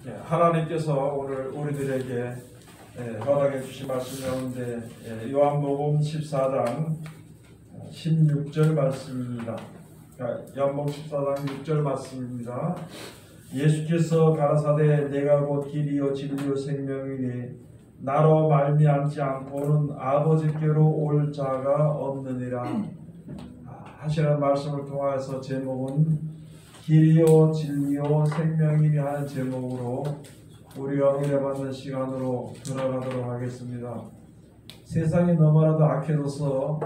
하나님께서 오늘 우리들에게 허락해 주신 말씀 가운데 요한복음 14장 16절 말씀입니다. 요한복음 14장 6절 말씀입니다. 예수께서 가라사대 내가 곧 길이요 진리요 생명이니 나로 말미암지 않고는 아버지께로 올 자가 없느니라 하시는 말씀을 통하여서 제목은 길이요 진리요 생명이니 하는 제목으로 우리가 은혜 받는 시간으로 들어가도록 하겠습니다. 세상이 너무나도 악해져서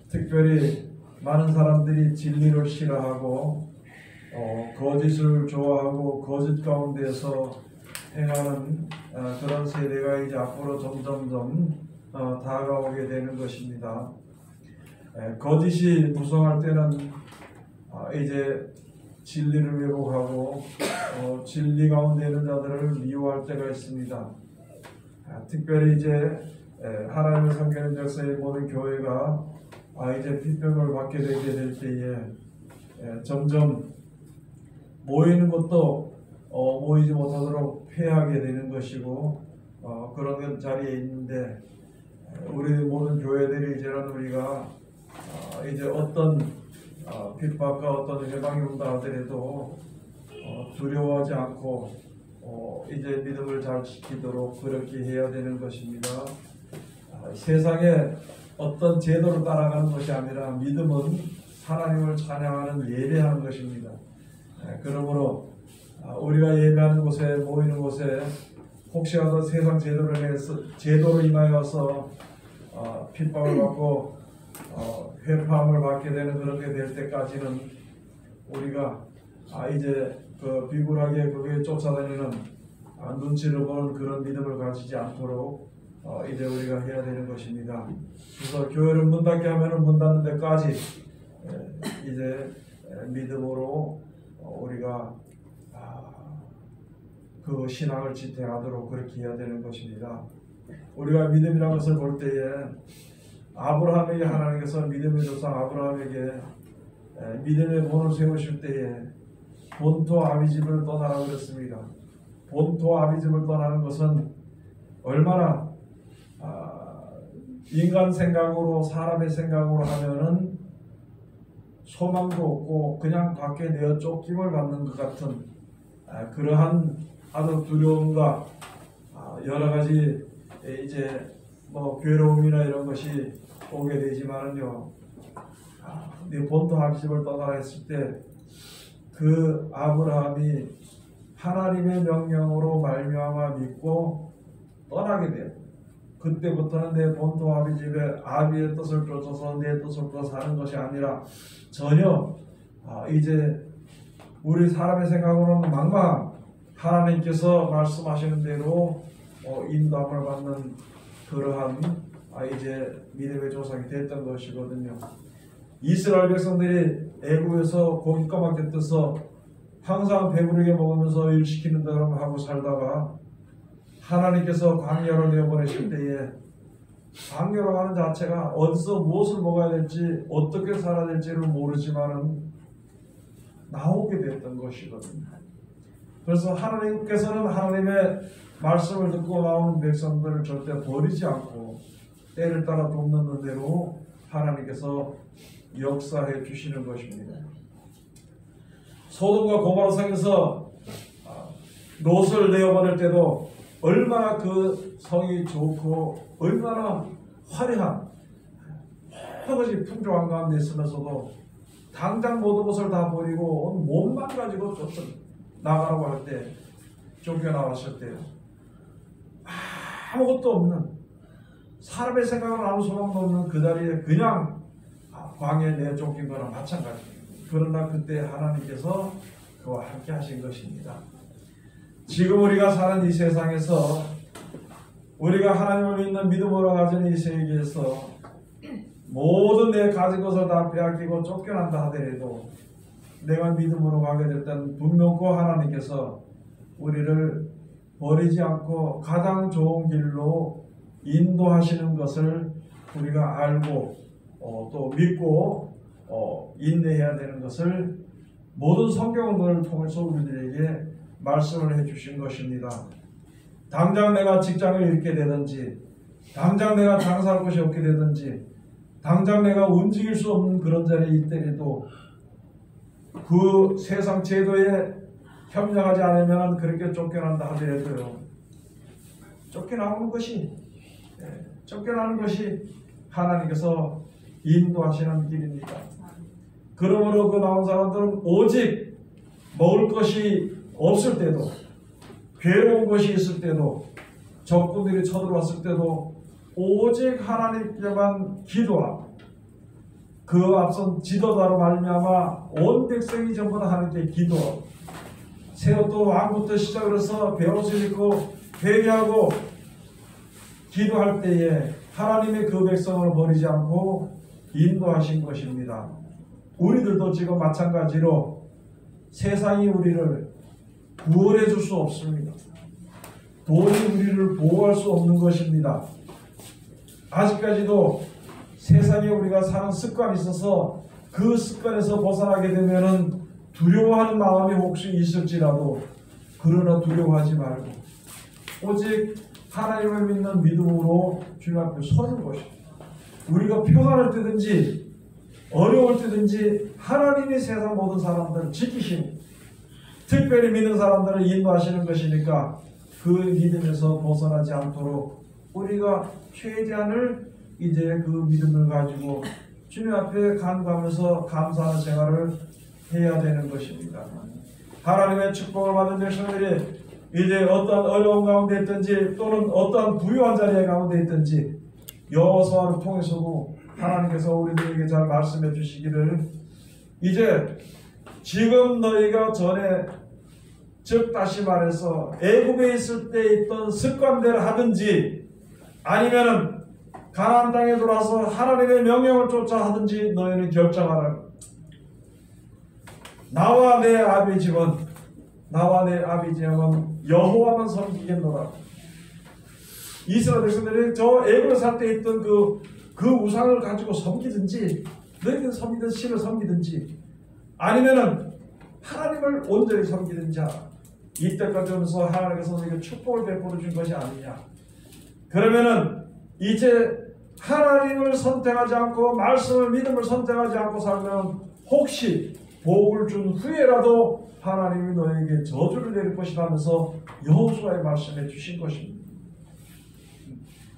특별히 많은 사람들이 진리를 싫어하고 거짓을 좋아하고 거짓 가운데서 행하는 그런 세대가 이제 앞으로 점점점 다가오게 되는 것입니다. 거짓이 무성할 때는 이제 진리를 왜곡하고 진리 가운데 있는 자들을 미워할 때가 있습니다. 특별히 이제 하나님을 섬기는 역사의 모든 교회가 이제 비평을 받게 되게 될 때에 점점 모이는 것도 모이지 못하도록 폐하게 되는 것이고 그런 자리에 있는데 우리 모든 교회들이 이제는 우리가 이제 어떤 핍박과 어떤 해방이 온다 하더라도 두려워하지 않고 이제 믿음을 잘 지키도록 그렇게 해야 되는 것입니다. 세상에 어떤 제도를 따라가는 것이 아니라 믿음은 하나님을 찬양하는 예배하는 것입니다. 그러므로 우리가 예배하는 곳에 모이는 곳에 혹시라도 세상 제도로 인하여서 핍박을 받고 회파함을 받게 되는 그렇게 될 때까지는 우리가 이제 그 비굴하게 그게 쫓아다니는 눈치를 보는 그런 믿음을 가지지 않도록 이제 우리가 해야 되는 것입니다. 그래서 교회를 문 닫게 하면은 문 닫는 데까지 이제 믿음으로 우리가 그 신앙을 지탱하도록 그렇게 해야 되는 것입니다. 우리가 믿음이라는 것을 볼 때에 아브라함에게 하나님께서 믿음의 조상 아브라함에게 믿음의 본을 세우실 때에 본토 아비집을 떠나라 그랬습니다. 본토 아비집을 떠나는 것은 얼마나 인간 생각으로 사람의 생각으로 하면은 소망도 없고 그냥 밖에 내어 쫓김을 받는 것 같은 그러한 아주 두려움과 여러 가지 이제 괴로움이나 이런 것이 오게 되지만은요, 네 본토 아비집을 떠나라 했을 때 그 아브라함이 하나님의 명령으로 말미암아 믿고 떠나게 돼요. 그때부터는 내 본토 아비집에 아비의 뜻을 쫓아서 내 뜻을 쫓아 사는 것이 아니라 전혀 이제 우리 사람의 생각으로는 막상 하나님께서 말씀하시는 대로 인도함을 받는 그러한 이제 믿음의 조상이 됐던 것이거든요. 이스라엘 백성들이 애굽에서 고깃가마게 떠서 항상 배부르게 먹으면서 일 시키는 대로 하고 살다가 하나님께서 광야로 내어보내실 때에 광야로 가는 자체가 어디서 무엇을 먹어야 될지 어떻게 살아야 될지를 모르지만은 나오게 됐던 것이거든요. 그래서 하나님께서는 하나님의 말씀을 듣고 나오는 백성들을 절대 버리지 않고 때를 따라 돕는 대로 하나님께서 역사해 주시는 것입니다. 소돔과 고모라 성에서 롯을 내어보낼 때도 얼마나 그 성이 좋고 얼마나 화려한 여러 가지 풍족한 가운데 있으면서도 당장 모든 것을 다 버리고 온 몸만 가지고 나가라고 할 때 쫓겨나왔을 때 아무것도 없는 사람의 생각은 아무 소망도 없는 그 자리에 그냥 광야에 내쫓긴 거랑 마찬가지입니다. 그러나 그때 하나님께서 그와 함께 하신 것입니다. 지금 우리가 사는 이 세상에서 우리가 하나님을 믿는 믿음으로 가진 이 세계에서 모든 내 가진 것을 다 빼앗기고 쫓겨난다 하더라도 내가 믿음으로 가게 될 때는 분명코 하나님께서 우리를 버리지 않고 가장 좋은 길로 인도하시는 것을 우리가 알고 또 믿고 인내해야 되는 것을 모든 성경을 통해서 우리들에게 말씀을 해주신 것입니다. 당장 내가 직장을 잃게 되든지, 당장 내가 장사할 곳이 없게 되든지, 당장 내가 움직일 수 없는 그런 자리에 있더라도 그 세상 제도에 협력하지 않으면 그렇게 쫓겨난다 하더라도요, 쫓겨나는 것이 하나님께서 인도하시는 길입니다. 그러므로 그 나온 사람들은 오직 먹을 것이 없을 때도, 괴로운 것이 있을 때도, 적군들이 쳐들어왔을 때도 오직 하나님께만 기도하고 그 앞선 지도자로 말미암아 온 백성이 전부 다 하나님께 기도하고 세웠던 왕부터 시작을 해서 베옷을 입고 회개하고 기도할 때에 하나님의 그 백성을 버리지 않고 인도하신 것입니다. 우리들도 지금 마찬가지로 세상이 우리를 구원해 줄 수 없습니다. 돈이 우리를 보호할 수 없는 것입니다. 아직까지도 세상에 우리가 사는 습관이 있어서 그 습관에서 벗어나게 되면은 두려워하는 마음이 혹시 있을지라도, 그러나 두려워하지 말고 오직 하나님을 믿는 믿음으로 주님 앞에 서는 것입니다. 우리가 평안할 때든지 어려울 때든지 하나님이 세상 모든 사람들을 지키시고 특별히 믿는 사람들을 인도하시는 것이니까 그 믿음에서 벗어나지 않도록 우리가 최대한을 이제 그 믿음을 가지고 주님 앞에 간구하면서 감사하는 생활을 해야 되는 것입니다. 하나님의 축복을 받은 백성들이 이제 어떤 어려운 가운데 있든지 또는 어떤 부유한 자리에 가운데 있든지 여호수아를 통해서도 하나님께서 우리들에게 잘 말씀해 주시기를, 이제 지금 너희가 전에, 즉 다시 말해서 애굽에 있을 때 있던 습관대로 하든지 아니면은 가나안 땅에 돌아서 하나님의 명령을 쫓아 하든지 너희는 결정하라. 나와 내 아비 집은 여호와만 섬기겠노라. 이스라엘 백성들이 저 애굽에 살 때 있던 그 우상을 가지고 섬기든지, 너희들 섬기든 신을 섬기든지 아니면은 하나님을 온전히 섬기든지 하라. 이때까지 오면서 하나님께서 너에게 축복을 베풀어 준 것이 아니냐. 그러면은 이제 하나님을 선택하지 않고 말씀을, 믿음을 선택하지 않고 살면 혹시 복을 준 후에라도 하나님이 너에게 저주를 내릴 것이라 하면서 여호수아에 말씀해 주신 것입니다.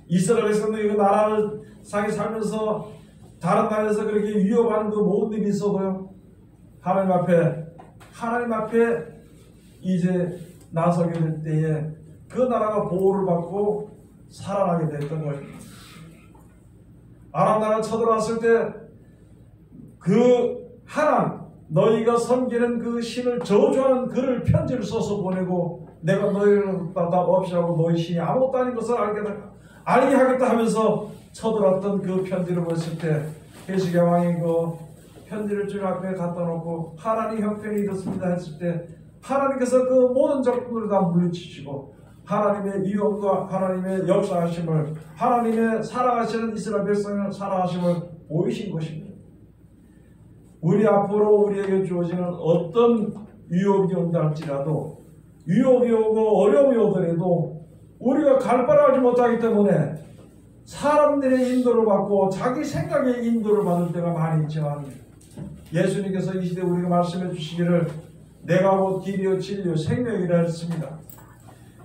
이스라엘 백성들이 그 나라를 상에 살면서 다른 나라에서 그렇게 위협하는 그 모든 일이 있어도요, 하나님 앞에 이제 나서게 될 때에 그 나라가 보호를 받고 살아나게 됐던 것입니다. 아람 나라가 쳐들어왔을 때 그 하나님, 너희가 섬기는 그 신을 저주하는 글을 편지를 써서 보내고, 내가 너희를 다 없이 하고 너희 신이 아무것도 아닌 것을 알게 하겠다 하면서 쳐들어왔던 그 편지를 보냈을 때 헤시기야 왕이 그 편지를 주님 앞에 갖다 놓고 하나님 형편이 이렇습니다 했을 때 하나님께서 그 모든 적군을 다 물리치시고 하나님의 위엄과 하나님의 역사하심을, 하나님의 사랑하시는 이스라엘 백성의 사랑하심을 보이신 것입니다. 우리 앞으로 우리에게 주어지는 어떤 위협이 온다 할지라도, 위협이 오고 어려움이 오더라도 우리가 갈 바를 알지 못하기 때문에 사람들의 인도를 받고 자기 생각의 인도를 받을 때가 많이 있지만, 예수님께서 이 시대에 우리가 말씀해 주시기를 내가 곧 길이요 진리요 생명이라 했습니다.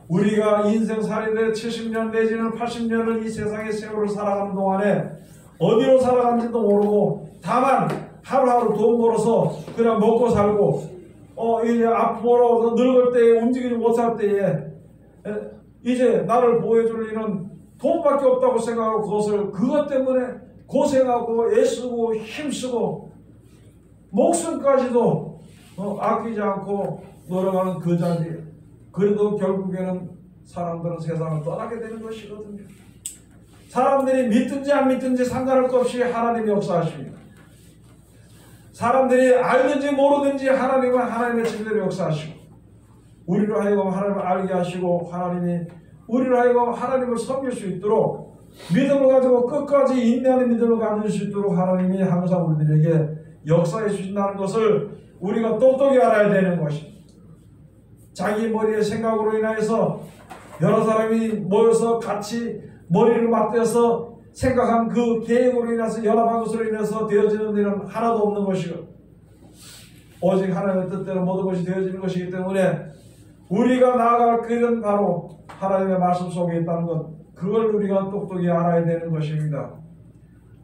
우리가 인생살이를 70년 내지는 80년을 이 세상의 세월을 살아가는 동안에 어디로 살아가는지도 모르고 다만 하루하루 돈 벌어서 그냥 먹고 살고 이제 앞으로 늙을 때에 움직이지 못할 때에 이제 나를 보호해줄 일은 돈밖에 없다고 생각하고 그것 때문에 고생하고 애쓰고 힘쓰고 목숨까지도 아끼지 않고 놀아가는 그 자리에, 그래도 결국에는 사람들은 세상을 떠나게 되는 것이거든요. 사람들이 믿든지 안 믿든지 상관할 것 없이 하나님이 역사하십니다. 사람들이 알든지 모르든지 하나님은 하나님의 진리로 역사하시고, 우리로 하여금 하나님을 알게 하시고 우리로 하여금 하나님을 섬길 수 있도록 믿음을 가지고 끝까지 인내하는 믿음을 가질 수 있도록 하나님이 항상 우리들에게 역사해 주신다는 것을 우리가 똑똑히 알아야 되는 것입니다. 자기 머리의 생각으로 인하여서 여러 사람이 모여서 같이 머리를 맞대어서 생각한 그 계획으로 인해서 연합한 것으로 인해서 되어지는 일은 하나도 없는 것이고, 오직 하나님의 뜻대로 모든 것이 되어지는 것이기 때문에 우리가 나아갈 길은 바로 하나님의 말씀 속에 있다는 것, 그걸 우리가 똑똑히 알아야 되는 것입니다.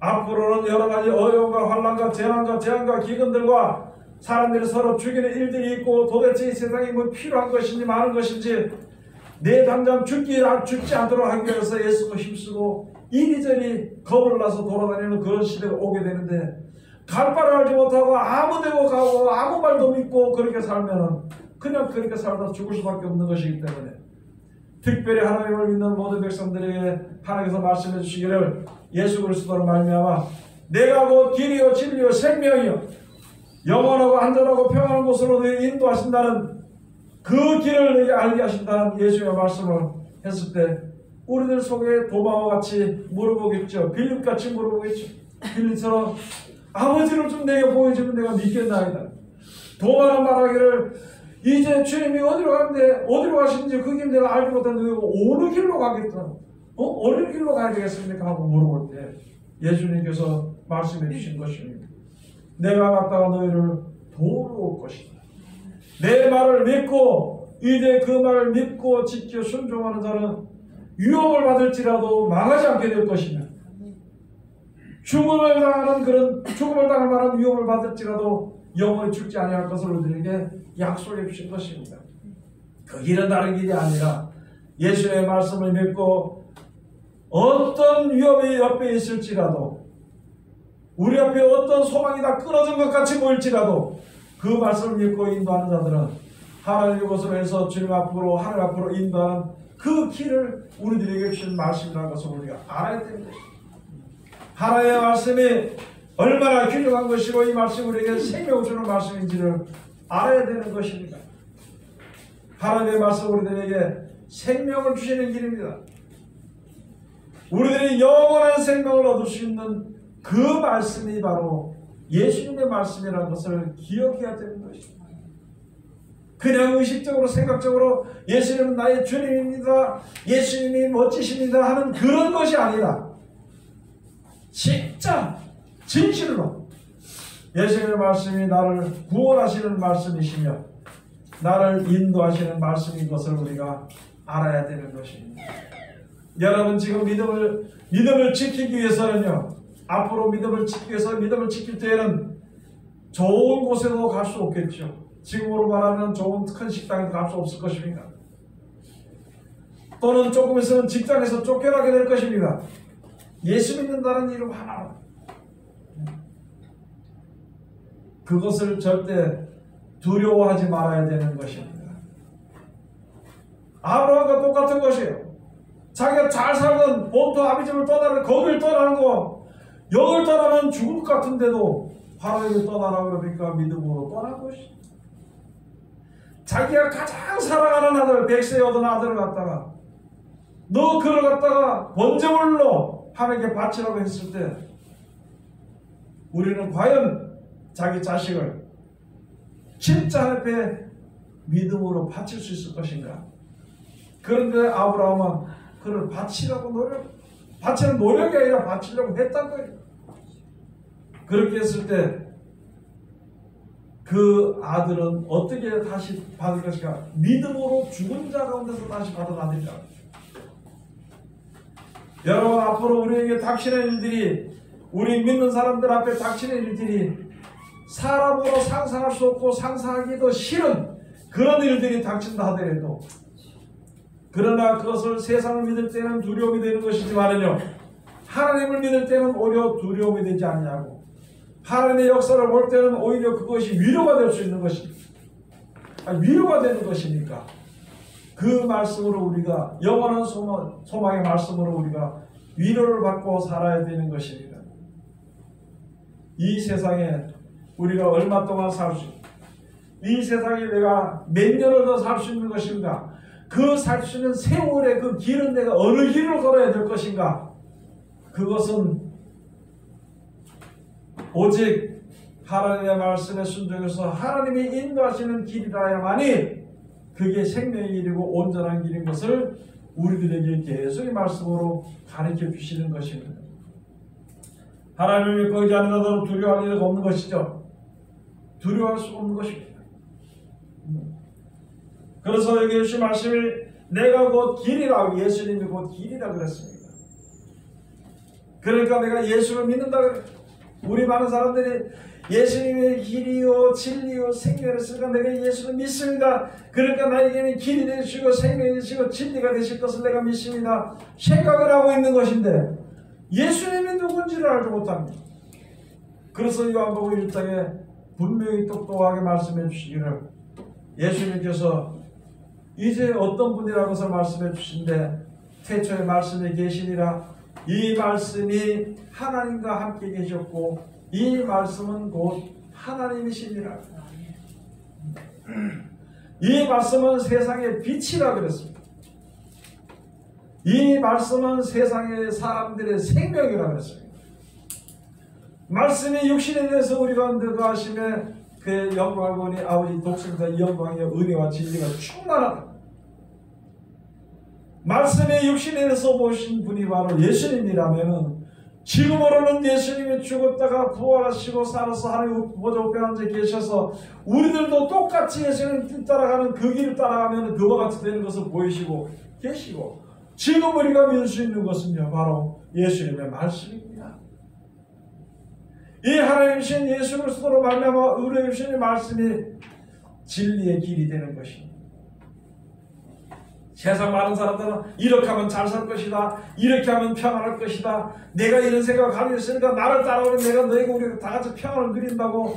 앞으로는 여러 가지 어려움과 환난과 재난과 재앙과 기근들과 사람들이 서로 죽이는 일들이 있고, 도대체 이 세상이 뭐 필요한 것인지 많은 것인지 내 당장 죽지 않도록 하기 위해서 애쓰고 힘쓰고 이리저리 겁을 나서 돌아다니는 그런 시대가 오게 되는데, 갈 바를 알지 못하고 아무 데고 가고 아무 말도 믿고 그렇게 살면은 그냥 그렇게 살다 죽을 수밖에 없는 것이기 때문에, 특별히 하나님을 믿는 모든 백성들에게 하나님께서 말씀해 주시기를, 예수 그리스도로 말미암아 내가 곧 길이요 진리요 생명이요 영원하고 안전하고 평안한 곳으로 너희 인도하신다는 그 길을 너희에게 알게 하신다는 예수의 말씀을 했을 때, 우리들 속에 도마와 같이 물어보겠죠. 빌립같이 물어보겠죠. 빌립처럼 아버지를 좀 내게 보여주면 내가 믿겠나이다. 도마는 말하기를, 이제 주님이 어디로 가는데 어디로 가시는지 그 길 내가 알지 못하는데 어느 길로 가겠다. 어느 길로 가야 되겠습니까? 하고 물어볼 때 예수님께서 말씀해 주신 것입니다. 내가 갔다가 너희를 도우러 올 것이다. 내 말을 믿고 이제 그 말을 믿고 지켜 순종하는 자는 유혹을 받을지라도 망하지 않게 될 것이며, 죽음을 당할 만한 위험을 받을지라도 영원히 죽지 아니할 것을 우리에게 약속해 주신 것입니다. 그 길은 다른 길이 아니라 예수의 말씀을 믿고 어떤 위험이 옆에 있을지라도, 우리 앞에 어떤 소망이 다 끊어진 것 같이 보일지라도 그 말씀을 믿고 인도하는 자들은 하나님의 것으로 해서 주님 앞으로, 하늘 앞으로 인도하는 그 길을 우리들에게 주신 말씀이라는 것을 우리가 알아야 되는 것입니다. 하나님의 말씀이 얼마나 귀중한 것이고 이 말씀이 우리에게 생명을 주는 말씀인지를 알아야 되는 것입니다. 하나님의 말씀 우리들에게 생명을 주시는 길입니다. 우리들이 영원한 생명을 얻을 수 있는 그 말씀이 바로 예수님의 말씀이라는 것을 기억해야 되는 것입니다. 그냥 의식적으로 생각적으로 예수님은 나의 주님입니다, 예수님이 멋지십니다 하는 그런 것이 아니라, 진짜 진실로 예수님의 말씀이 나를 구원하시는 말씀이시며 나를 인도하시는 말씀인 것을 우리가 알아야 되는 것입니다. 여러분, 지금 믿음을 지키기 위해서는요, 앞으로 믿음을 지키기 위해서 믿음을 지킬 때에는 좋은 곳에도 갈 수 없겠죠. 지금으로 말하면 좋은 큰 식당에도 갈 수 없을 것입니다. 또는 조금 있으면 직장에서 쫓겨나게 될 것입니다. 예수 믿는다는 이름 하나, 그것을 절대 두려워하지 말아야 되는 것입니다. 아브라함과 똑같은 것이에요. 자기가 잘 살던 본토 아비집을 떠나는, 거길 떠나는 거, 여길 떠나면 죽을 것 같은데도 하나님을 떠나라 그러니까 믿음으로 떠난 것이, 자기가 가장 사랑하는 아들, 백세에 얻은 아들을 갖다가 너 그를 갖다가 번제물로 하나님께 바치라고 했을 때, 우리는 과연 자기 자식을 진짜 하나님께 믿음으로 바칠 수 있을 것인가? 그런데 아브라함은 그를 바치라고 바치는 노력이 아니라 바치려고 했단 거예요. 그렇게 했을 때 그 아들은 어떻게 다시 받을 것인가? 믿음으로 죽은 자 가운데서 다시 받아들인다. 여러분, 앞으로 우리에게 닥치는 일들이, 우리 믿는 사람들 앞에 닥치는 일들이 사람으로 상상할 수 없고 상상하기도 싫은 그런 일들이 닥친다 하더라도, 그러나 그것을 세상을 믿을 때는 두려움이 되는 것이지만은요, 하나님을 믿을 때는 오히려 두려움이 되지 않냐고, 하나님의 역사를 볼 때는 오히려 그것이 위로가 될 수 있는 것입니다. 위로가 되는 것이니까 그 말씀으로 우리가, 영원한 소망의 말씀으로 우리가 위로를 받고 살아야 되는 것입니다. 이 세상에 우리가 얼마 동안 살 수, 이 세상에 내가 몇 년을 더 살 수 있는 것인가, 그 살 수 있는 세월의 그 길은 내가 어느 길을 걸어야 될 것인가, 그것은 오직 하나님의 말씀에 순종해서 하나님이 인도하시는 길이라야만이 그게 생명의 길이고 온전한 길인 것을 우리들에게 계속 이 말씀으로 가르쳐 주시는 것입니다. 하나님을 믿고 의지하는 자들은 두려워할 일이 없는 것이죠. 두려워할 수 없는 것입니다. 그래서 여기 예수 말씀이 내가 곧 길이라고, 예수님이 곧 길이라 그랬습니다. 그러니까 내가 예수를 믿는다 그래. 우리 많은 사람들이 예수님의 길이요 진리요 생명을 했으니까 내가 예수를 믿습니다. 그러니까 나에게는 길이 되시고 생명이 되시고 진리가 되실 것을 내가 믿습니다. 생각을 하고 있는 것인데 예수님이 누군지를 알지 못합니다. 그래서 요한복음 1장에 분명히 똑똑하게 말씀해 주시기를, 예수님께서 이제 어떤 분이라고 해서 말씀해 주신데 태초에 말씀에 계시니라, 이 말씀이 하나님과 함께 계셨고 이 말씀은 곧 하나님이시니라. 이 말씀은 세상의 빛이라 그랬습니다. 이 말씀은 세상의 사람들의 생명이라 그랬습니다. 말씀이 육신에 대해서 우리 가운데 거하심에 그의 영광을 보니 아버지 독생자의 영광이여 은혜와 진리가 충만하다. 말씀의 육신에 대해서 보신 분이 바로 예수님이라면 지금으로는 예수님이 죽었다가 부활하시고 살아서 하나님 보좌 우편에 앉아 계셔서 우리들도 똑같이 예수님 길 따라가는 그 길을 따라가면 그와 같이 되는 것을 보이시고 계시고, 지금 우리가 믿을 수 있는 것은요 바로 예수님의 말씀입니다. 이 하나님이신 예수 그리스도로 말미암아 우리 주신 말씀이 진리의 길이 되는 것입니다. 세상 많은 사람들은 이렇게 하면 잘 살 것이다, 이렇게 하면 평안할 것이다, 내가 이런 생각을 가지고 있으니까 나를 따라오면 내가 너희가 우리가 다 같이 평안을 누린다고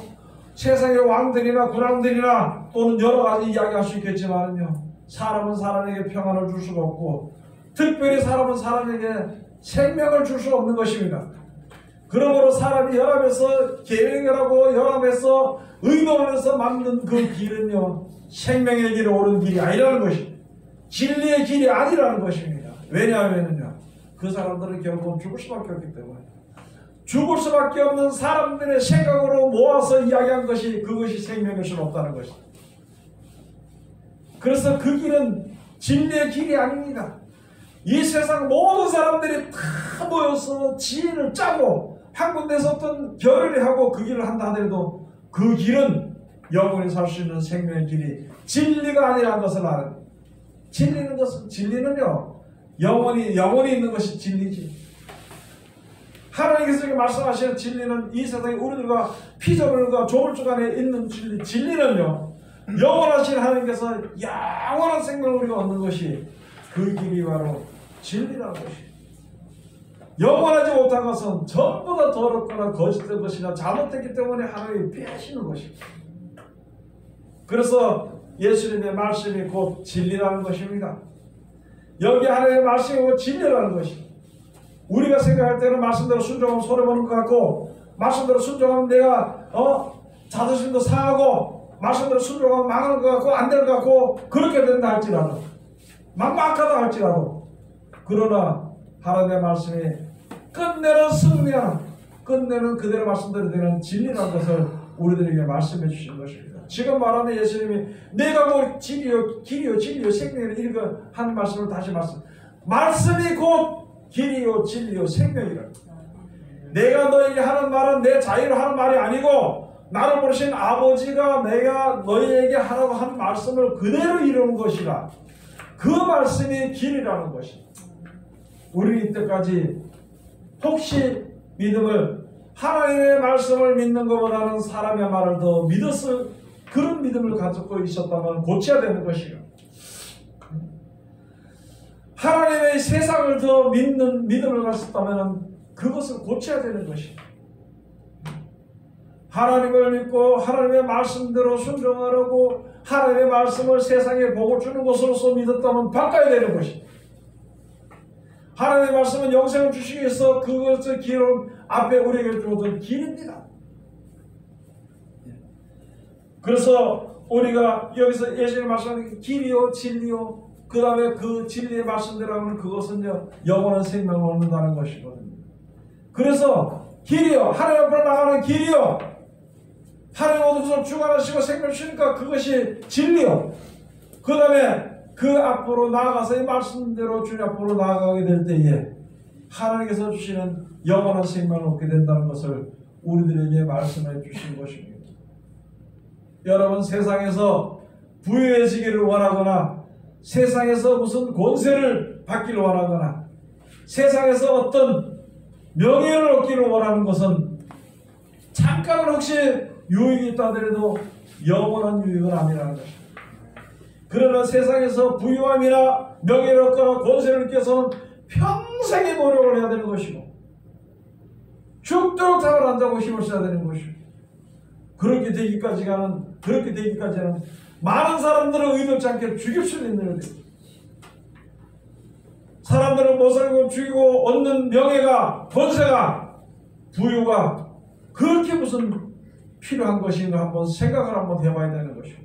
세상의 왕들이나 군왕들이나 또는 여러 가지 이야기할 수 있겠지만요, 사람은 사람에게 평안을 줄 수가 없고 특별히 사람은 사람에게 생명을 줄 수 없는 것입니다. 그러므로 사람이 연합해서 계획을 하고 연합해서 의논을 해서 만든 그 길은요 생명의 길에 오른 길이 아니라는 것입니다. 진리의 길이 아니라는 것입니다. 왜냐하면요 그 사람들은 결국은 죽을 수밖에 없기 때문에, 죽을 수밖에 없는 사람들의 생각으로 모아서 이야기한 것이 그것이 생명일 수는 없다는 것입니다. 그래서 그 길은 진리의 길이 아닙니다. 이 세상 모든 사람들이 다 모여서 지혜를 짜고 한 군데서 어떤 결의를 하고 그 길을 한다 하더라도 그 길은 영원히 살 수 있는 생명의 길이 진리가 아니라는 것을 아는, 진리는요 영원히 있는 것이 진리지. 하나님께서 말씀하시는 진리는 이 세상에 우리들과 피조물과 조물주 간에 있는 진리는요 영원하신 하나님께서 영원한 생명을 우리가 얻는 것이 그 길이 바로 진리라는 것이. 영원하지 못한 것은 전부 다 더럽거나 거짓된 것이나 잘못됐기 때문에 하나님이 피하시는 것입니다. 그래서 예수님의 말씀이 곧 진리라는 것입니다. 여기 하나님의 말씀이 곧 진리라는 것입니다. 우리가 생각할 때는 말씀대로 순종하면 손해보는 것 같고, 말씀대로 순종하면 내가 자존심도 상하고, 말씀대로 순종하면 망하는 것 같고 안 될 것 같고 그렇게 된다 할지라도, 막막하다 할지라도, 그러나 하나님의 말씀이 끝내는 승리하는, 끝내는 그대로 말씀대로 되는 진리라는 것을 우리들에게 말씀해 주신 것입니다. 지금 말하는 예수님이 내가 뭐 길이요 진리요 생명이요 이렇게 하는 말씀을 다시 말씀이 곧 길이요 진리요 생명이라. 내가 너에게 하는 말은 내 자유로 하는 말이 아니고 나를 부르신 아버지가 내가 너희에게 하라고 한 말씀을 그대로 이루는 것이라. 그 말씀이 길이라는 것입니다. 우리는 이때까지 혹시 믿음을, 하나님의 말씀을 믿는 것보다는 사람의 말을 더 믿었을 그런 믿음을 가지고 있었다면 고쳐야 되는 것이요. 하나님의 세상을 더 믿는 믿음을 가졌다면 그것을 고쳐야 되는 것이요. 하나님을 믿고 하나님의 말씀대로 순종하려고 하나님의 말씀을 세상에 복을 주는 것으로서 믿었다면 바꿔야 되는 것이요. 하나님의 말씀은 영생을 주시기 위해서 그것을 길은 앞에 우리에게 주어둔 길입니다. 그래서 우리가 여기서 예수님의 말씀하는 길이요 진리요, 그 다음에 그 진리의 말씀대로 하면 그것은요 영원한 생명을 얻는다는 것이거든요. 그래서 길이요, 하나님 앞으로 나가는 길이요, 하나님 어디서 주관하시고 생명을 주시니까 그것이 진리요. 그 다음에 그 앞으로 나아가서 이 말씀대로 주님 앞으로 나아가게 될 때에 하나님께서 주시는 영원한 생명을 얻게 된다는 것을 우리들에게 말씀해 주신 것입니다. 여러분, 세상에서 부유해지기를 원하거나 세상에서 무슨 권세를 받기를 원하거나 세상에서 어떤 명예를 얻기를 원하는 것은 잠깐은 혹시 유익이 있다 하더라도 영원한 유익은 아니라는 것입니다. 그러나 세상에서 부유함이나 명예를 얻거나 권세를 얻기 위해서는 평생의 노력을 해야 되는 것이고 죽도록 잠을 안 자고 힘을 써야 되는 것이고 그렇게 되기까지는 많은 사람들은 의도치 않게 죽일 수 있는 일입니다. 사람들은 못 살고 죽이고 얻는 명예가, 권세가, 부유가 그렇게 무슨 필요한 것인가 한번 생각을 한번 해봐야 되는 것이고,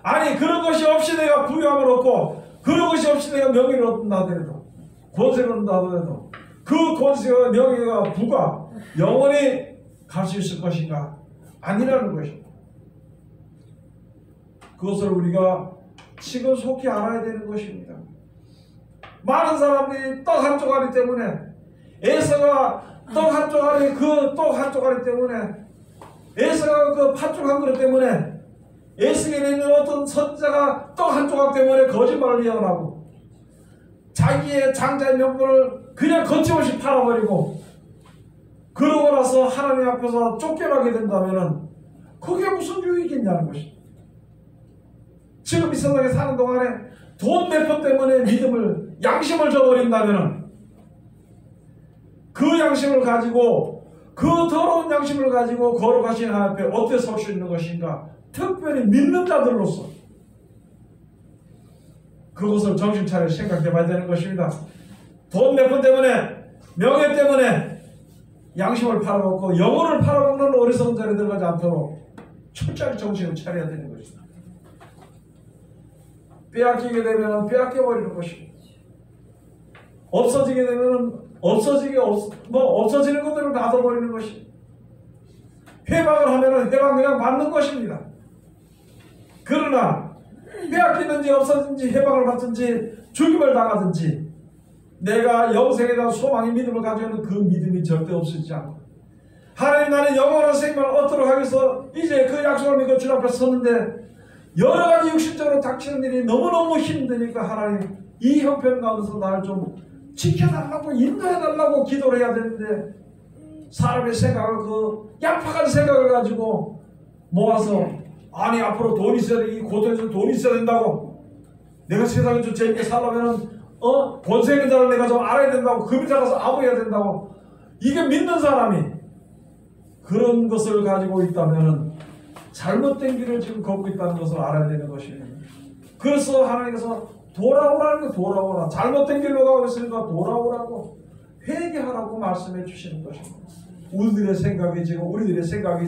아니 그런 것이 없이 내가 부유함을 얻고 그런 것이 없이 내가 명예를 얻는다 하더라도 권세를 얻는다 하더라도 그 권세와 명예가 부가 영원히 갈 수 있을 것인가? 아니라는 것입니다. 그것을 우리가 지금 속히 알아야 되는 것입니다. 많은 사람들이 떡 한 쪼가리 때문에 에서가 떡 한 쪼가리 그 떡 한 쪼가리 때문에 에서가 그 팥죽 한 그릇 때문에 에스겔에 있는 어떤 선자가 떡 한 조각 때문에 거짓말을 예언하고 자기의 장자의 명분을 그냥 거침없이 팔아버리고 그러고 나서 하나님 앞에서 쫓겨나게 된다면 그게 무슨 유익이냐는 것입니다. 지금 이 세상에 사는 동안에 돈 몇 푼 때문에 믿음을 양심을 저버린다면 그 양심을 가지고 그 더러운 양심을 가지고 거룩하신 하나님 앞에 어떻게 설 수 있는 것인가? 특별히 믿는 자들로서 그것을 정신 차려 생각해 봐야 되는 것입니다. 돈 몇 푼 때문에 명예 때문에 양심을 팔아먹고 영혼을 팔아먹는 어리석은 자리에 들어가지 않도록 철저히 정신을 차려야 되는 것입니다. 빼앗기게 되면 빼앗겨버리는 것입니다. 없어지게 되면 없어지는 것들을 놔둬버리는 것입니다. 회방을 하면 회방 그냥 받는 것입니다. 그러나 빼앗기든지 없어지든지 해방을 받든지 죽임을 당하든지 내가 영생에 대한 소망의 믿음을 가지고 있는 그 믿음이 절대 없어지지 않고 하나님 나는 영원한 생명을 얻도록 하기 위해서 이제 그 약속을 믿고 주님 앞에 섰는데 여러 가지 육신적으로 닥치는 일이 너무너무 힘드니까 하나님 이 형편 가운데서 나를 좀 지켜달라고 인도해달라고 기도를 해야 되는데 사람의 생각을 그 양팍한 생각을 가지고 모아서 아니 앞으로 돈이 있어야 돼. 이 고통에서 돈이 있어야 된다고 내가 세상에 좀 재밌게 살려면은 권세 있는 자를 내가 좀 알아야 된다고 그 밑에 가서 아부해야 된다고 이게 믿는 사람이 그런 것을 가지고 있다면은 잘못된 길을 지금 걷고 있다는 것을 알아야 되는 것입니다. 그래서 하나님께서 돌아오라는 게 돌아오라. 잘못된 길로 가고 있으니까 돌아오라고 회개하라고 말씀해 주시는 것입니다. 우리들의 생각이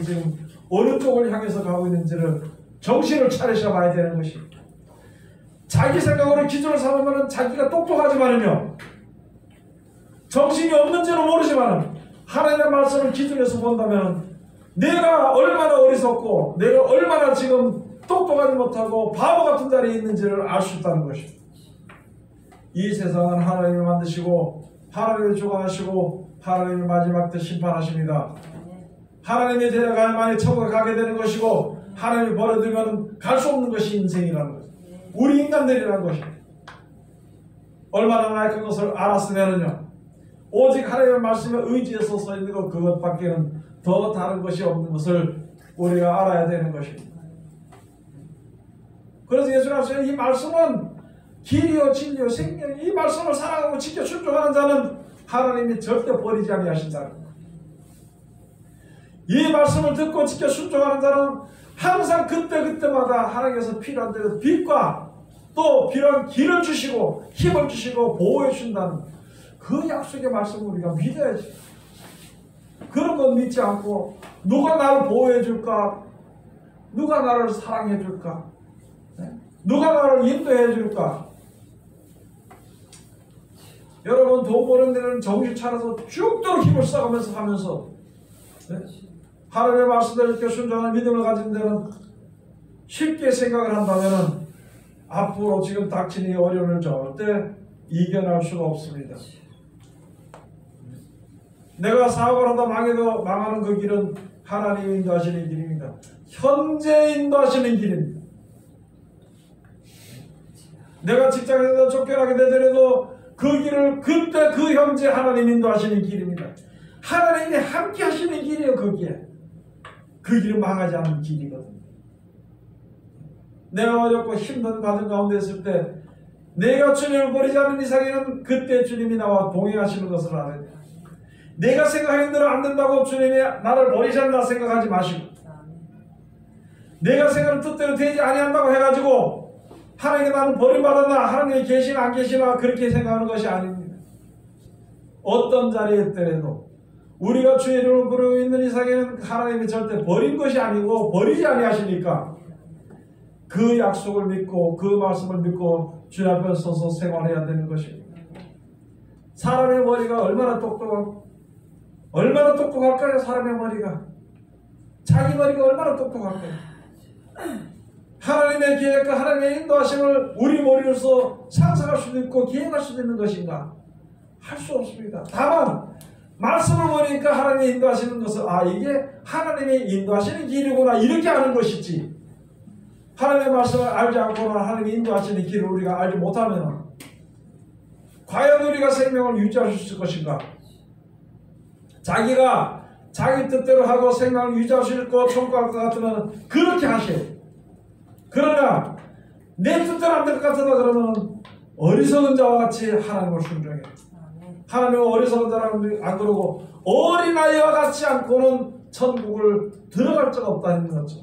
지금 어느 쪽을 향해서 가고 있는지를 정신을 차리셔 봐야 되는 것입니다. 자기 생각으로 기준을 삼으면 자기가 똑똑하지만은요 정신이 없는지는 모르지만 하나님의 말씀을 기준에서 본다면 내가 얼마나 어리석고 내가 얼마나 지금 똑똑하지 못하고 바보 같은 자리에 있는지를 알 수 있다는 것입니다. 이 세상은 하나님이 만드시고 하나님이 주관하시고 하나님이 마지막 때 심판하십니다. 하나님이 데려가야만이 천국에 가게 되는 것이고 하나님이 버려두면 갈 수 없는 것이 인생이라는 것입니다. 우리 인간들이라는 것입니다. 얼마나 나약한 것을 알았으면요 오직 하나님의 말씀에 의지해서 서 있는 것 그것밖에는 더 다른 것이 없는 것을 우리가 알아야 되는 것입니다. 그래서 예수님께서 이 말씀은 길이요 진리요 생명이 이 말씀을 사랑하고 지켜 순종하는 자는 하나님이 절대 버리지 아니하신다는 것. 이 말씀을 듣고 지켜 순종하는 자는 항상 그때마다 하나님께서 필요한 대로 빛과 또 필요한 길을 주시고 힘을 주시고 보호해 주신다는 그 약속의 말씀을 우리가 믿어야지. 그런 건 믿지 않고 누가 나를 보호해 줄까? 누가 나를 사랑해 줄까? 누가 나를 인도해 줄까? 여러분 돈 버는 데는 정신 차려서 죽도록 힘을 써가면서 하면서 하나님의 말씀대로 이렇게 순종하는 믿음을 가진 데는 쉽게 생각을 한다면 앞으로 지금 닥치는 이 어려움을 절대 이겨낼 수가 없습니다. 내가 사업을 하다 망해도 망하는 그 길은 하나님이 인도하시는 길입니다. 현재 인도하시는 길입니다. 내가 직장에서 쫓겨나게 되더라도 그 길을 그때 그 현재 하나님 인도하시는 길입니다. 하나님이 함께 하시는 길이에요. 거기에 그 길은 망하지 않는 길이거든요. 내가 어렵고 힘든 가정 가운데 있을 때 내가 주님을 버리지 않는 이상에는 그때 주님이 나와 동행하시는 것을 알아야 돼요. 내가 생각하는 대로 안 된다고 주님이 나를 버리셨나 생각하지 마시고, 내가 생각하는 뜻대로 되지 아니한다고 해가지고 하나님이 나는 버림받았나, 하나님이 계시나 안 계시나 그렇게 생각하는 것이 아닙니다. 어떤 자리에 있더라도 우리가 주의 이름을 부르고 있는 이상에는 하나님이 절대 버린 것이 아니고 버리지 아니하시니까 그 약속을 믿고 그 말씀을 믿고 주님 앞에 서서 생활해야 되는 것입니다. 사람의 머리가 얼마나 똑똑할까요? 사람의 머리가, 자기 머리가 얼마나 똑똑할까요? 하나님의 계획과 하나님의 인도하심을 우리 머리로서 상상할 수도 있고 기행할 수도 있는 것인가? 할 수 없습니다. 다만 말씀을 보니까 하나님이 인도하시는 것을 이게 하나님이 인도하시는 길이구나 이렇게 아는 것이지, 하나님의 말씀을 알지 않거나 하나님이 인도하시는 길을 우리가 알지 못하면 과연 우리가 생명을 유지할 수 있을 것인가? 자기가 자기 뜻대로 하고 생명을 유지할 수 있고 청구할 것 같으면 그렇게 하세요. 그러나 내 뜻대로 안 될 것 같다 그러면 어리석은 자와 같이 하나님을 순종해. 하나님은 어리석은 자라는 안 그러고 어린아이와 같이 않고는 천국을 들어갈 자가 없다는 거죠.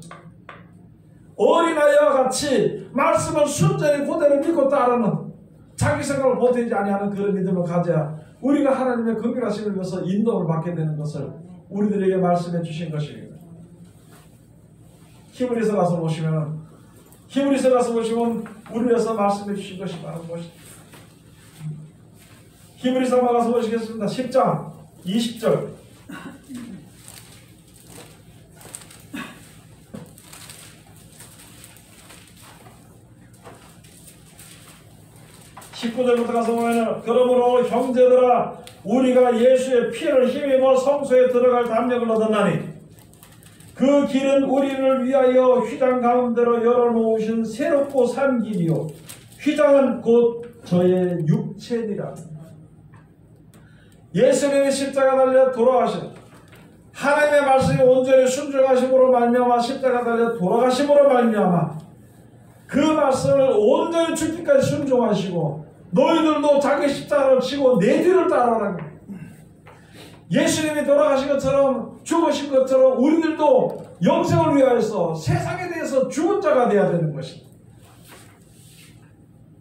어린아이와 같이 말씀을 순전히 그대로 믿고 따르는, 자기 생각을 보태지 아니하는 그런 믿음을 가져야 우리가 하나님의 긍휼하심을 위해서 인도를 받게 되는 것을 우리들에게 말씀해 주신 것입니다. 히브리서 가서 보시면 우리 위해서 말씀해 주신 것이 바로 무엇입니까? 히브리서 가서 보시겠습니다. 10장 20절. 19절부터 가서 보면, 그러므로 형제들아 우리가 예수의 피를 힘입어 성소에 들어갈 담력을 얻었나니 그 길은 우리를 위하여 휘장 가운데로 열어놓으신 새롭고 산 길이요 휘장은 곧 저의 육체니라. 예수님이 십자가 달려 돌아가신 하나님의 말씀이 온전히 순종하심으로 말미암아 십자가 달려 돌아가심으로 말미암아 그 말씀을 온전히 죽기까지 순종하시고 너희들도 자기 십자가를 지고 내 뒤를 따라오라. 예수님이 돌아가신 것처럼 죽으신 것처럼 우리들도 영생을 위하여서 세상에 대해서 죽은 자가 되어야 되는 것입니다.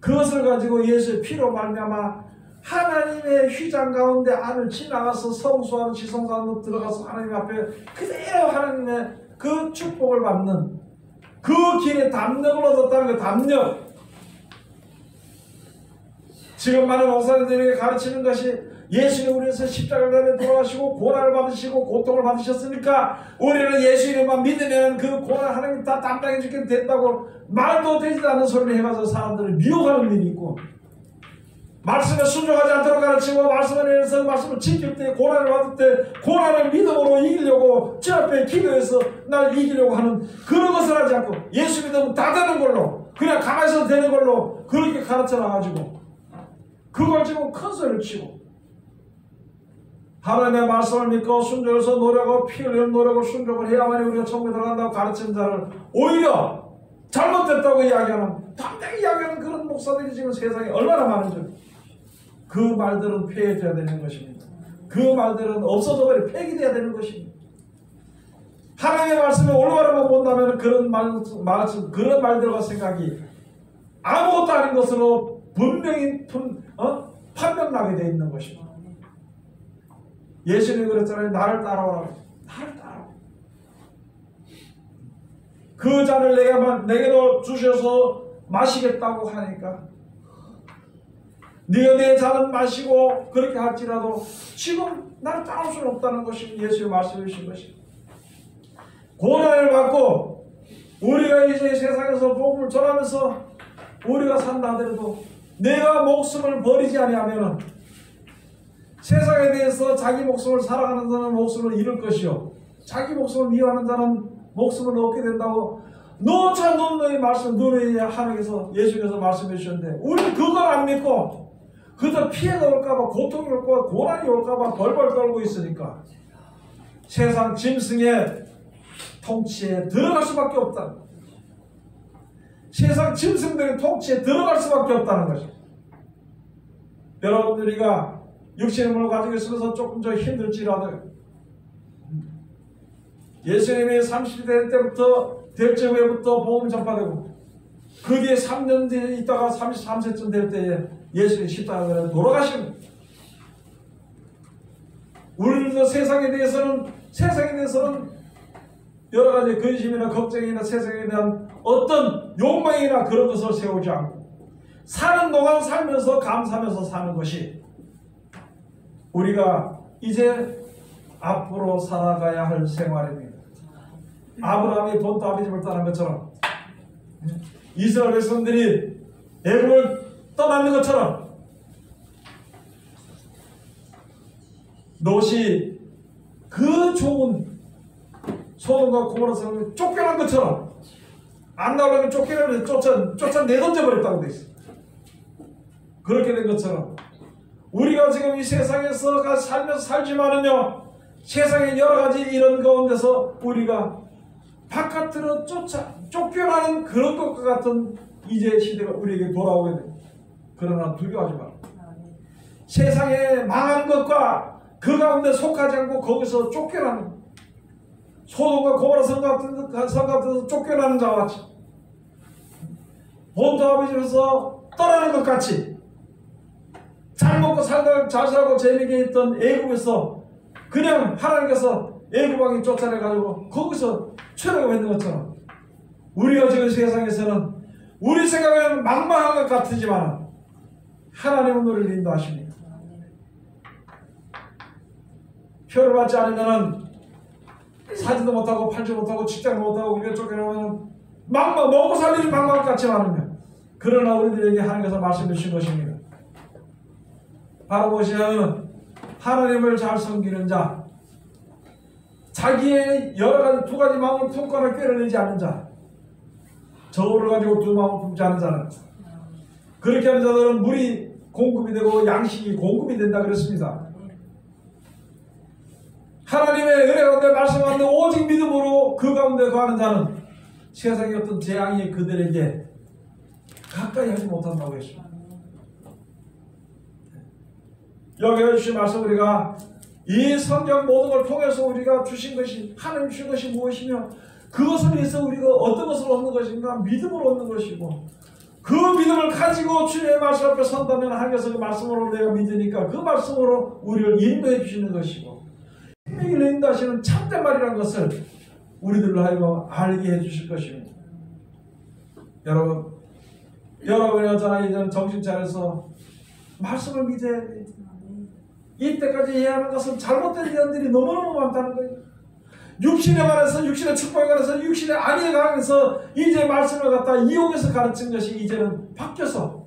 그것을 가지고 예수의 피로 말미암아 하나님의 휘장 가운데 안을 지나가서 성소하는 지성소하는 들어가서 하나님 앞에 그대로 하나님의 그 축복을 받는 그 길에 담력을 얻었다는 그 담력. 지금 많은 목사님들에게 가르치는 것이 예수님 우리에서 십자가를 달려 돌아가시고 고난을 받으시고 고통을 받으셨으니까 우리는 예수 이름만 믿으면 그 고난 하나님 다 담당해 주게 됐다고 말도 되지 않는 소리를 해가지고 사람들을 미혹하는 일이 있고, 말씀에 순종하지 않도록 가르치고 말씀에 대해서 말씀을 지킬 때 고난을 받을 때 고난을 믿음으로 이기려고 주 앞에 기도해서 날 이기려고 하는 그런 것을 하지 않고 예수 믿으면 다 되는 걸로 그냥 가만히 있어도 되는 걸로 그렇게 가르쳐 놔가지고 그걸 지금 큰 소리를 치고 하나님의 말씀을 믿고 순종해서 노력하고 피 흘리는 노력을 순종을 해야만이 우리가 천국에 들어간다고 가르치는 자를 오히려 잘못됐다고 이야기하는, 당당히 이야기하는 그런 목사들이 지금 세상에 얼마나 많은지, 그 말들은 폐해져야 되는 것입니다. 그 말들은 없어져 버려 폐기돼야 되는 것입니다. 하나님의 말씀에 올바르고 본다면 그런 말들과 생각이 아무것도 아닌 것으로 분명히 판명나게 되어 있는 것입니다. 예수님이 그랬잖아요. 나를 따라오라. 나를 따라오라. 그 잔을 내게도 주셔서 마시겠다고 하니까 네가 내 잔을 마시고 그렇게 할지라도 지금 나를 따라올 수는 없다는 것이 예수의 말씀해 주신 것입니다. 고난을 받고 우리가 이제 세상에서 복음을 전하면서 우리가 산다 하더라도 내가 목숨을 버리지 아니하면은 세상에 대해서 자기 목숨을 살아가는 자는 목숨을 잃을 것이요 자기 목숨을 미워하는 자는 목숨을 얻게 된다고 너차 너의 말씀 너의 하나님께서 예수께서 말씀해 주셨는데 우리는 그걸 안 믿고 그저 피해가 올까봐 고통이 올까봐 고난이 올까봐 벌벌 떨고 있으니까 세상 짐승의 통치에 들어갈 수밖에 없다. 세상 짐승들의 통치에 들어갈 수밖에 없다는 것입니다. 여러분들이가 육신의 몸을 가지고 있으면서 조금 더 힘들지라도 예수님이 30대 될 때부터 될 적에부터 복음 전파되고 그 뒤에 3년 뒤에 있다가 33세쯤 될 때에 예수님이 십자가에 돌아가시는 우리도 세상에 대해서는 여러 가지 근심이나 걱정이나 세상에 대한 어떤 욕망이나 그런 것을 세우지 않고 사는 동안 살면서 감사하면서 사는 것이 우리가 이제 앞으로 살아가야 할 생활입니다. 아브라함이 본토 아비 집을 떠난 것처럼 이스라엘 백성들이 애굽을 떠나는 것처럼 롯이 그 좋은 소돔과 고모라 사람이 쫓겨난 것처럼 안 나오려면 쫓겨내면 쫓아 내던져 버렸다고 돼 있어. 그렇게 된 것처럼 우리가 지금 이 세상에서 살면서 살지만은요 세상의 여러 가지 이런 가운데서 우리가 바깥으로 쫓겨나는 그런 것과 같은 이제 시대가 우리에게 돌아오게 됩니다. 그러나 두려워하지 마라. 세상에 망한 것과 그 가운데 속하지 않고 거기서 쫓겨나는 소돔과 고모라 성 같은 쫓겨나는 자와 같이 본토 아버지로서 떠나는 것 같이 잘 먹고 살다 잘 살고 재미있게 있던 애굽에서 그냥 하나님께서 애굽 왕이 쫓아내가지고 거기서 최고가 있는 것처럼 우리가 지금 세상에서는 우리 생각에는 망망한 것 같지만 하나님은 우리를 인도하십니다. 표를 받지 않으면 사지도 못하고 팔지 못하고 직장도 못하고 우리가 쫓겨나면 망망 먹고 살 일이 망망 같지만은요 그러나 우리들에게 하나님께서 말씀해 주신 것입니다. 바로 보시면 하나님을 잘 섬기는 자 자기의 여러 가지 두 가지 마음을 품거나 꾀를 내지 않는 자 저울을 가지고 두 마음을 품지 않는 자는 그렇게 하는 자들은 물이 공급이 되고 양식이 공급이 된다 그랬습니다. 하나님의 은혜 가운데 말씀 가운데 오직 믿음으로 그 가운데 거하는 자는 세상의 어떤 재앙이 그들에게 가까이 하지 못한다고 했습니다. 여기 해주신 말씀 우리가 이 성경 모든 걸 통해서 우리가 주신 것이 하나님 주신 것이 무엇이며 그것을 위해서 우리가 어떤 것을 얻는 것인가 믿음을 얻는 것이고 그 믿음을 가지고 주님의 말씀 앞에 선다면 하나님께서 그 말씀으로 내가 믿으니까 그 말씀으로 우리를 인도해 주시는 것이고 생명을 인도하시는 참된 말이라는 것을 우리들로 하여금 알게 해주실 것입니다. 여러분이 어쩌나 이제는 정신 차려서 말씀을 믿어야 돼. 이때까지 해야 하는 것은 잘못된 예언들이 너무너무 많다는 거예요. 육신에 관해서 육신의 축복에 관해서 육신의 안위에 관해서 이제 말씀을 갖다 이용해서 가르친 것이 이제는 바뀌어서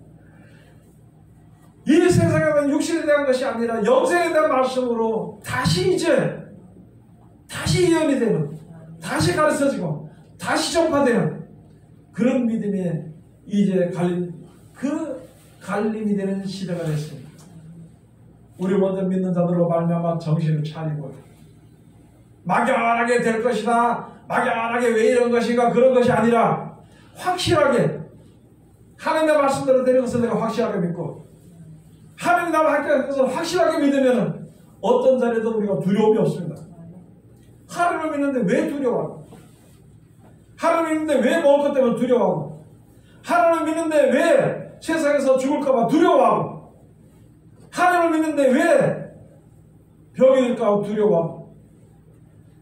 이 세상에 대한 육신에 대한 것이 아니라 영생에 대한 말씀으로 다시 예언이 되는 다시 가르쳐지고 다시 전파되는 그런 믿음에 이제 갈림이 되는 시대가 됐습니다. 우리 먼저 믿는 자들로 말미암아 정신을 차리고 막연하게 될 것이다 막연하게 왜 이런 것인가 그런 것이 아니라 확실하게 하나님의 말씀대로 되는 것을 내가 확실하게 믿고 하나님이 나와 함께 할 것을 확실하게 믿으면 어떤 자리에도 우리가 두려움이 없습니다. 하나님을 믿는데 왜 두려워하고 하나님을 믿는데 왜 먹을 것 때문에 두려워하고 하나님을 믿는데 왜 세상에서 죽을까봐 두려워하고 하나님을 믿는데 왜 병이 들까 두려워하고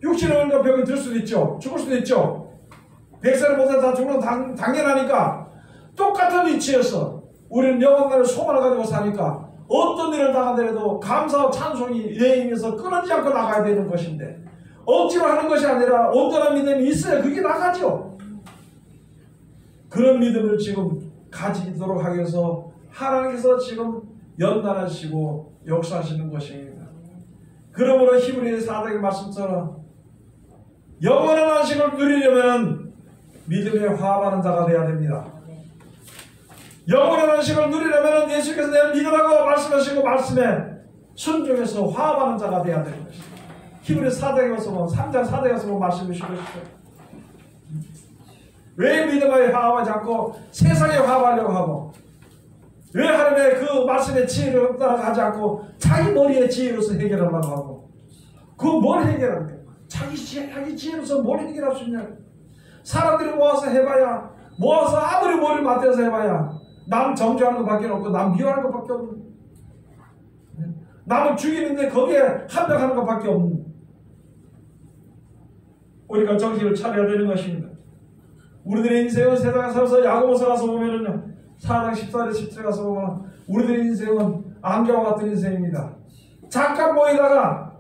육신을 오니까 병이 들 수도 있죠. 죽을 수도 있죠. 100살을 못해 다 죽는 건 당연하니까 똑같은 위치에서 우리는 영원나라를 소망을 가지고 사니까 어떤 일을 당하더라도 감사와 찬송이 내 힘에서 끊어지지 않고 나가야 되는 것인데 억지로 하는 것이 아니라 온전한 믿음이 있어야 그게 나가죠. 그런 믿음을 지금 가지도록 하기 위해서 하나님께서 지금 연단하시고 역사하시는 것입니다. 그러므로 히브리 4장의 말씀처럼 영원한 안식을 누리려면 믿음에 화합하는 자가 되어야 됩니다. 영원한 안식을 누리려면 예수께서 내 믿으라고 말씀하시고 말씀에 순종해서 화합하는 자가 되어야 되는 것입니다. 히브리 4장에 가서 보면 3장 4장에 가서 보면 말씀해 주시고 있어요. 왜 믿음에 화합하지 않고 세상에 화합하려고 하고, 왜 하나님의 그 말씀의 지혜를 따라가지 않고 자기 머리의 지혜로서 해결하려고 하고, 그거 뭘 해결합니까? 자기 지혜로서 뭘 해결할 수 있냐? 사람들이 모아서 해봐야, 모아서 아무리 머리를 맞대서 해봐야 남 정죄하는 것밖에 없고 남 미워하는 것밖에 없는, 남을 죽이는데 거기에 합력하는 것밖에 없는, 우리가 정신을 차려야 되는 것입니다. 우리들의 인생은 세상에 살아서 야고보서 가서 보면은요, 4장 14절 17절 가서 보면 우리들의 인생은 안개와 같은 인생입니다. 잠깐 보이다가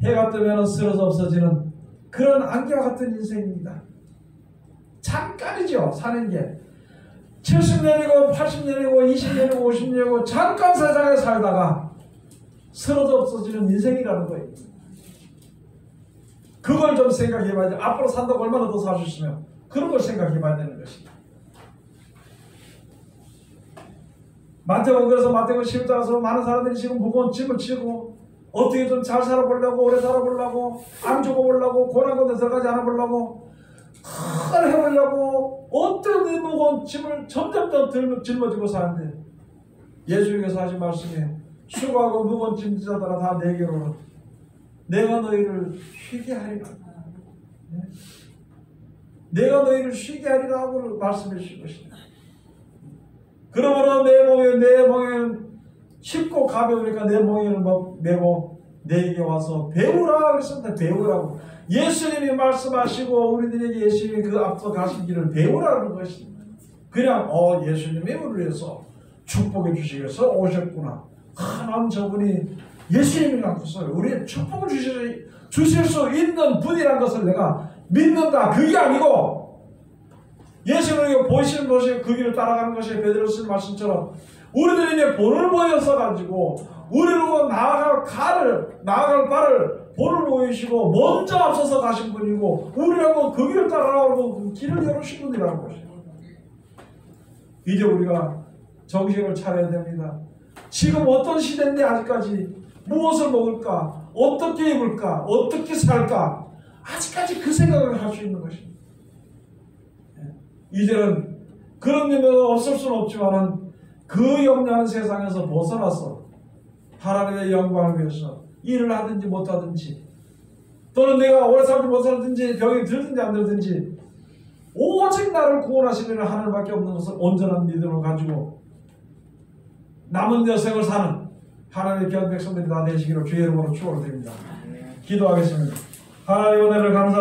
해가 뜨면 쓰러져 없어지는 그런 안개와 같은 인생입니다. 잠깐이죠. 사는 게 70년이고 80년이고 20년이고 50년이고 잠깐 세상에 살다가 쓰러져 없어지는 인생이라는 거예요. 그걸 좀 생각해봐야 돼. 앞으로 산다고 얼마나 더 살 수 있으면 그런 걸 생각해봐야 되는 것입니다. 마태복음, 그래서 마태복음 10장에서 많은 사람들이 지금 무거운 짐을 지고 어떻게든 잘 살아보려고, 오래 살아보려고, 안 죽어보려고, 고난 가운데 들어가지 않아보려고, 큰 해보려고 어떤 무거운 짐을 점점 짊어지고 사는데, 예수님께서 하신 말씀에 수고하고 무거운 짐자들아 다 내게로 오라. 내가 너희를 쉬게 하리라. 내가 너희를 쉬게 하리라 하고 말씀해 주신 것입니다. 그러므로 내 멍에는 쉽고 가벼우니까 내 멍에는 메고 내게 와서 배우라 그랬습니다. 배우라고. 예수님이 말씀하시고 우리들에게 예수님이 그 앞서 가신 길을 배우라는 것입니다. 그냥 예수님이 우리를 위해서 축복해 주시기 위해서 오셨구나. 난 저분이 예수님이라고서 우리의 축복을 주실 수 있는 분이라는 것을 내가 믿는다. 그게 아니고 예수님이 보이시는 것이 그 길을 따라가는 것이 베드로 쓰는 말씀처럼 우리들이 이제 본을 보여서 가지고 우리로 나아갈 바를 본을 보이시고 먼저 앞서서 가신 분이고 우리라고 그 길을 따라가고 길을 열으신 분이라는 것이에요. 이제 우리가 정신을 차려야 됩니다. 지금 어떤 시대인데 아직까지 무엇을 먹을까? 어떻게 입을까? 어떻게 살까? 아직까지 그 생각을 할 수 있는 것입니다. 이제는 그런 의미가 없을 수는 없지만은 그 염려하는 세상에서 벗어나서 하나님의 영광을 위해서 일을 하든지 못하든지 또는 내가 오래 살지 못하든지 병이 들든지 안 들든지 오직 나를 구원하시는 하나님밖에 없는 것을 온전한 믿음을 가지고 남은 여생을 사는 하나님의 귀한 백성들이 다 되시기를 주의 이름으로 축원드립니다. 기도하겠습니다. 하나님의 은혜를 감사드립니다.